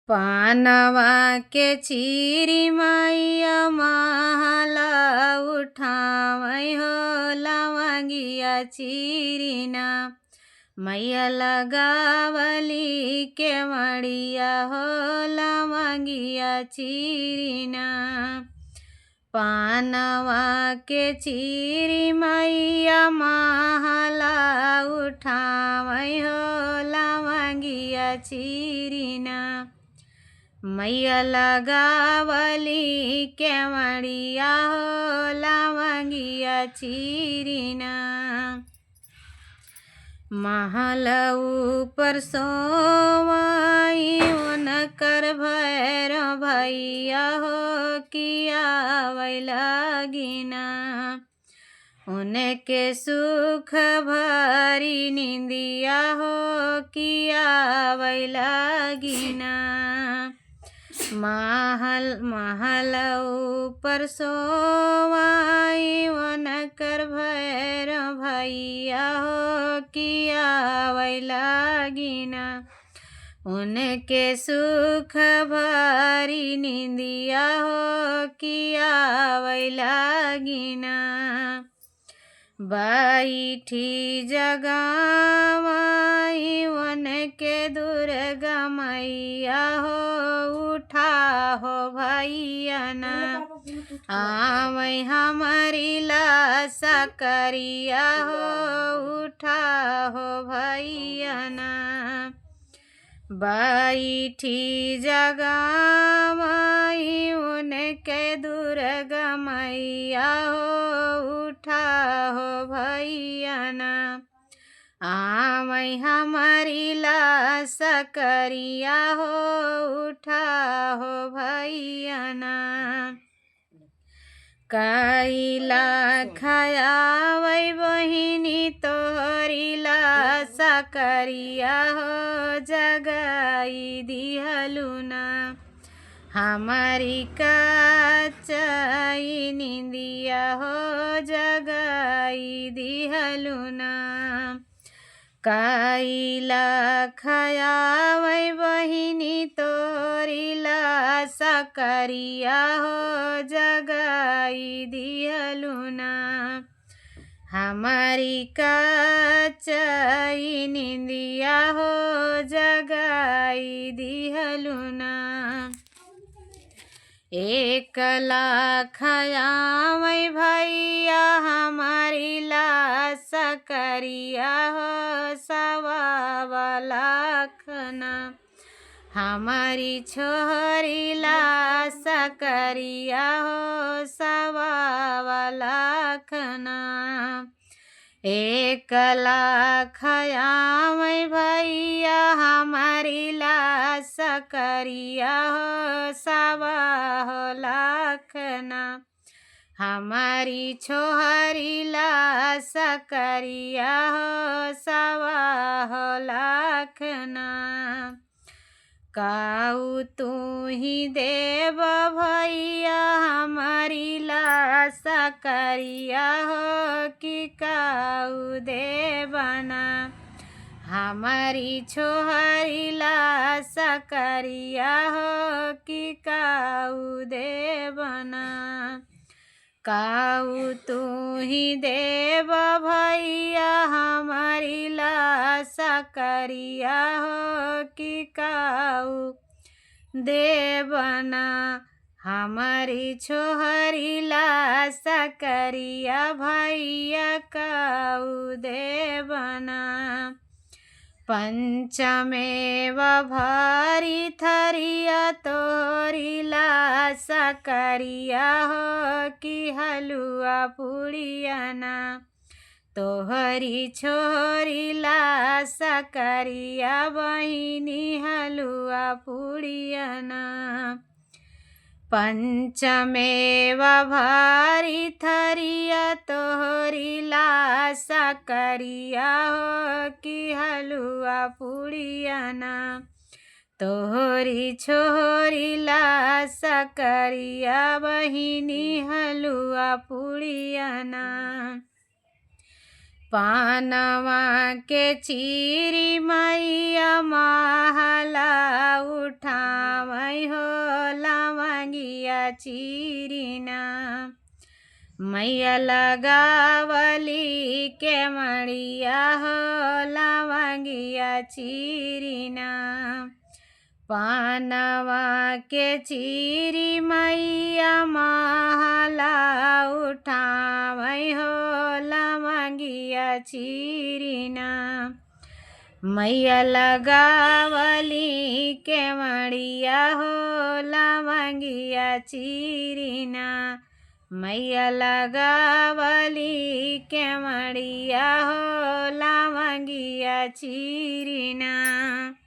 पानवा के चीरी मैया माला उठावै हो लवंगिया चीरिना मैया लगावली के मड़िया हो लवंगिया चीरिना। पानवा के चीरी मैया माला उठावै हो लवंगिया चीरिना मैया लगावली के मड़िया हो लवंगिया चीरिना। महल ऊपर सोवाई उनकर भैरव भैया हो किया वै लगिना उनके सुख भरी निंदिया हो किया वै लगिना। महल ऊपर सोवाई उनकर भैरव भैया हो किया वै लगिना उनके सुख भरी निंदिया हो किया वै लगिना। बैठी जगावाई उनके दुर्गा मैया हो उठा हो भैया ना आवै हमारी लाशा करिया हो उठा हो भैया ना। बैठी जगावाई उनके दुर्गा मैया हो उठा हो भैया ना आवै हमारी लाशा करिया हो उठा हो भैया ना। कैला खयावै बहिनी तोहरी लाशा करिया हो जगाई दिहलु ना हमारी कच्चाई निंदिया हो जगाई दिहलु ना। कैला खयावै बहिनी तोरी लाशा करिया हो जगाई दिहलु ना हमारी कच्चाई निंदिया हो जगाई दिहलु ना। एक लाख आवै भैया हमारी लाशा करिया हो सवा लाख ना हमारी छोरी लाशा करिया हो सवा लाख ना। एक लाख आवै भैया हमारी लाशा करिया हो सवा लाख ना हमारी छोहरी लाशा करिया हो सवा लाख ना। काऊ तू ही देव भैया हमारी लाशा करिया हो कि काऊ देवना हमारी छोहरी लाशा करिया हो कि काऊ देवना। काऊ तू ही देव भैया हमारी लाशा करिया हो कि काऊ देवना हमारी छोहरी लाशा करिया भैया काऊ देवना। पंचमेव भारी थरिया तोरी लाशा करिया हो कि हलुआ पुड़िया ना तोहरी छोरी लाशा करिया बहिनी हलुआ पुड़िया ना। पंचमेव भारी थरिया तोहरी लाशा करिया हो कि हलुआ पुड़िया ना तोहरी छोरी लाशा करिया बहिनी हलुआ पुड़िया ना। पानवा के चीरी मैया महला उठावै हो लवंगिया चीरिना। मैया लगावली के मड़िया हो लवंगिया चीरिना। पानवा के चीरी मैया महला उठावै हो लवंगिया चीरिना। मैया लगावली के मड़िया हो लवंगिया चीरिना। मैया लगावली के मड़िया हो लवंगिया चीरिना।